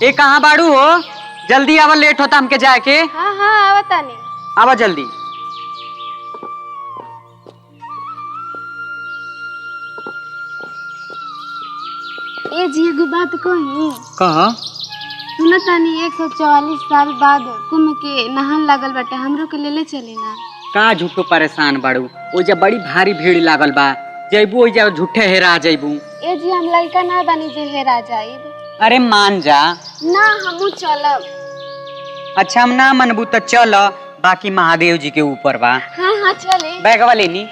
ए कहाँ बाड़ू हो? जल्दी आवा, लेट होता हमके जाए के। हाँ हाँ आवता नहीं। आवा जल्दी। ए जी एगो बात कही। कहा? सुनो तानी 144 साल बाद कुंभ के नहान लागल बाटे, हमरो के लेले चली ना। का झूठो परेशान बाड़ू? ओ जब बड़ी भारी भीड़ लागल बा, जैबू ओइजा झूठे हेरा जैबू। ए जी हम लड़का ना बनी जे हेरा जाइब। अरे मान जा ना हमू चलब। अच्छा हम ना मनबू तो चल, बाकी महादेव जी के ऊपर बा। हाँ हाँ चले। बैगवा लेनी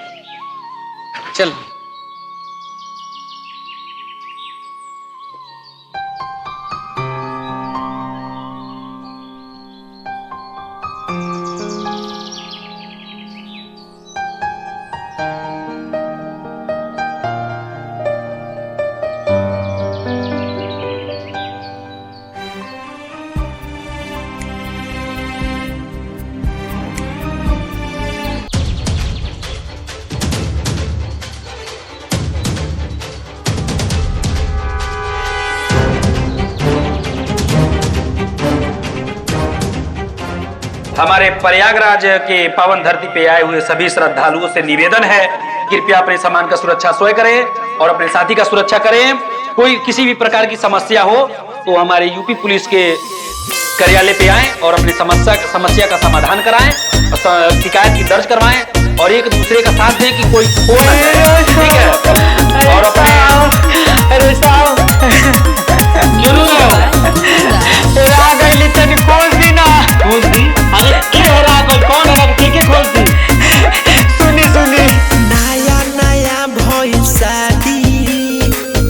चल। हमारे प्रयागराज के पावन धरती पे आए हुए सभी श्रद्धालुओं से निवेदन है, कृपया अपने सामान का सुरक्षा स्वयं करें और अपने साथी का सुरक्षा करें। कोई किसी भी प्रकार की समस्या हो तो हमारे यूपी पुलिस के कार्यालय पे आएं और अपनी समस्या का समाधान कराएं, शिकायत की दर्ज करवाएं और एक दूसरे का साथ दें कि कोई खो ना जाए, ठीक है? और अपने सुनी नया नया भइल शादी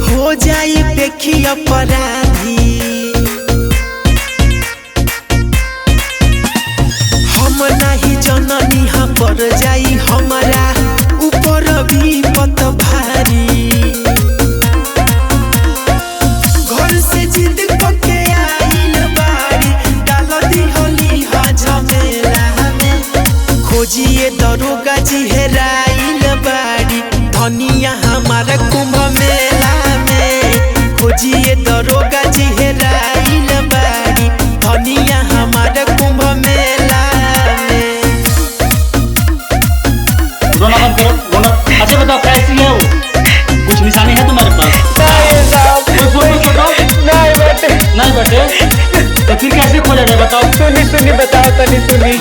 हो जाई देखी अपराधी। हम नहीं जननी पर जाई हमारा ऊपर भी पत भारी। घर से जिद के आइल बाड़ी डाल दी होली झमेला में। खोजिए दरोगा जी हेराइल बाड़ी धनिया हमारा कुंभ मेला में। खोजिए दरोगा जी हेराइल बाड़ी धनिया हमारा कुंभ मेला में। दोनों बंद करो, दोनों। अच्छा बताओ कैसी है वो? कुछ निशानी है तुम्हारे पास? नहीं बेटे तो फिर कैसे खोजा जाए बताओ? सुनी बताओ तनी सुनी।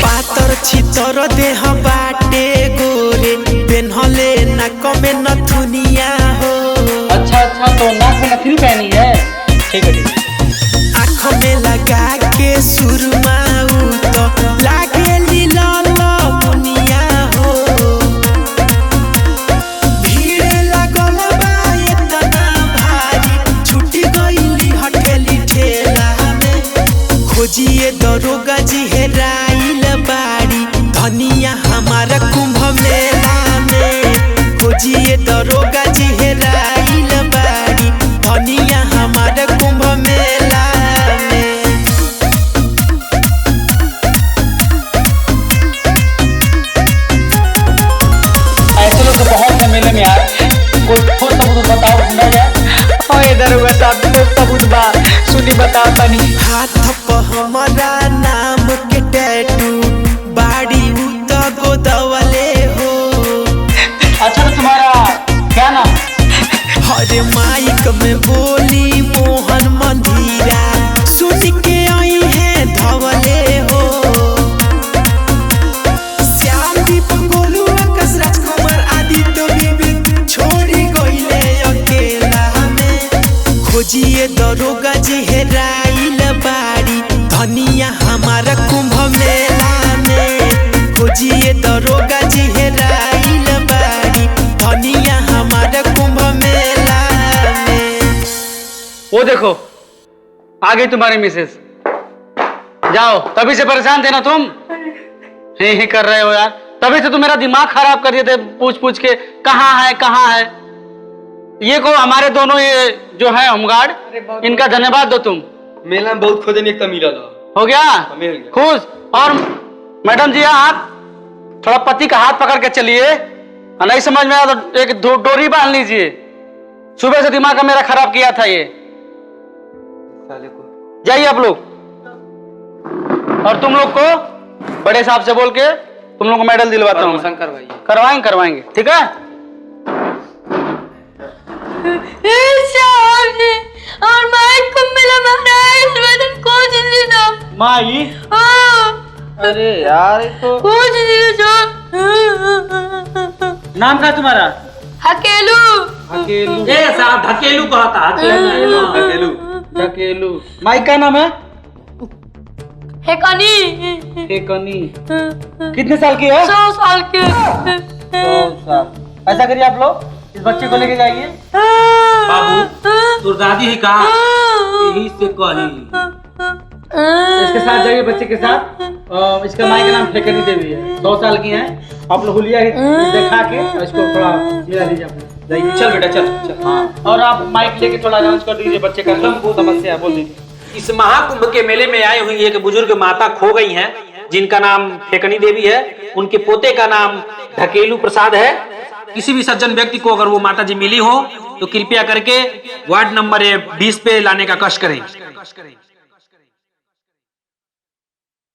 पातर छितर देह बाटे गोरे पेन्हले नाक में नथुनिया हो। अच्छा तो नाक में नथुनी पहनी है, ठीक है। आँख में लगा के सुरमा तो लागे लीला मुनिया हो। भीड़ लगल बा इतना भारी छुट्टी गईली हटेली ठेला में। खोजिए दरोगा जी हेराइल बाड़ी धनिया हमारा कुंभ मेला में। खोजिए दरोगा जी हेराइल बाड़ी धनिया हमारा कुंभ मेला में। ऐसे लोग तो बहुत है मेले में यार। कोई ठोस सबूत बताओ सुना जाए। ओए दरोगा साहब ठोस सबूत बा, सुनी बताओ तनी। हाथ पर हमारा नाम के टैटू बाड़ी उत गोदवले हो। अच्छा तो तुम्हारा क्या नाम? हरे माइक में बोली मोहन मंदिरा सुन के आई है धवले हो। श्याम दीपक गोलू आकाश राजकुमार आदि तो भी छोड़ी गईले अकेला में। खोजिए दरोगा जी हेराइल बाड़ी धनिया हमारा कुंभ मेला में। खोजिए दरोगा जी हेराइल बाड़ी धनिया हमारा कुंभ मेला में। वो देखो आ गई तुम्हारी मिसेस। जाओ, तभी से परेशान थे ना तुम, ही कर रहे हो यार। तभी से तुम मेरा दिमाग खराब कर दिए थे पूछ पूछ के कहाँ है। ये को हमारे दोनों ये जो है होमगार्ड, इनका धन्यवाद दो तुम। मेला में बहुत खोजने एक मिला हो गया खुश। और मैडम जी आप थोड़ा पति का हाथ पकड़ के चलिए, नहीं समझ में आया तो एक डोरी बांध लीजिए। सुबह से दिमाग मेरा खराब किया था ये। साले को जाइए आप लोग। और तुम लोग को बड़े साहब से बोल के तुम लोग को मेडल दिलवाता हूँ। शंकर भाई करवाएंगे ठीक है। और माइक को मिला मारा इस वजह कुछ नहीं था। माई अरे यार ये तो कुछ नहीं था। नाम क्या है तुम्हारा? अकेलू अकेलू। ए साहब धकेलू कहता अकेलू। माई का नाम है? हेकनी एकनी। कितने साल की है? 100 साल के। 100 साल। ऐसा करिए आप लोग इस बच्चे को लेके जाइए। बाबू तो दादी ही कहा यही से कही। इसके साथ जाइए बच्चे के साथ। इसका माई का नाम फेकनी देवी है। 100 साल की है। आप लोग हुलिया दिखा के इसको थोड़ा मिला दीजिए आप लोग। जाइए। चल बेटा चल चल। हाँ और आप माइक लेके थोड़ा अनाउंस कर दीजिए बच्चे का समस्या है, बोल दीजिए। इस महाकुंभ के मेले में आई हुई एक बुजुर्ग माता खो गई हैं, जिनका नाम फेकनी देवी है। उनके पोते का नाम ढकेलू प्रसाद है। किसी भी सज्जन व्यक्ति को अगर वो माता जी मिली हो तो कृपया करके वार्ड नंबर 20 पे लाने का कष्ट करें।